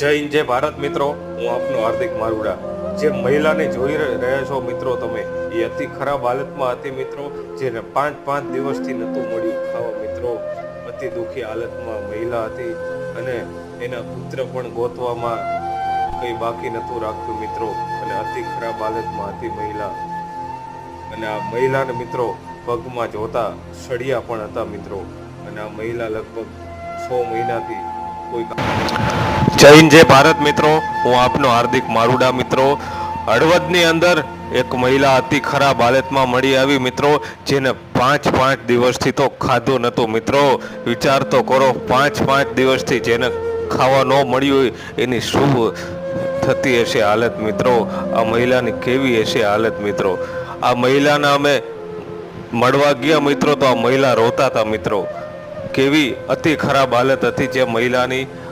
જય હિન્દ, જય ભારત મિત્રો. હું આપનો હાર્દિક મારુડા. જે મહિલાને જોઈ રહ્યા છો મિત્રો તમે, એ અતિ ખરાબ હાલતમાં હતી મિત્રો. જેને 5 દિવસથી નહોતું મળ્યું ખાવા મિત્રો. અતિ દુઃખી હાલતમાં મહિલા હતી અને એના પુત્ર પણ ગોતવામાં કંઈ બાકી નહોતું રાખ્યું મિત્રો. અને અતિ ખરાબ હાલતમાં હતી મહિલા. અને આ મહિલાને મિત્રો પગમાં જોતા સળિયા પણ હતા મિત્રો. અને આ મહિલા લગભગ 6 મહિનાથી કોઈ. જય હિન્દ, જય ભારત મિત્રો. હું આપનો હાર્દિક મારુડા મિત્રો. હળવદની અંદર એક મહિલા અતિ ખરાબ હાલતમાં મળી આવી મિત્રો. જેને 5 દિવસથી તો ખાધું નહોતું મિત્રો. વિચાર તો કરો, 5 દિવસથી જેને ખાવા ન મળ્યું હોય એની શું થતી હશે હાલત મિત્રો. આ મહિલાની કેવી હશે હાલત મિત્રો. આ મહિલાને અમે મળવા ગયા મિત્રો તો આ મહિલા રોતા હતા મિત્રો. કેવી અતિ ખરાબ હાલત હતી જે મહિલાની.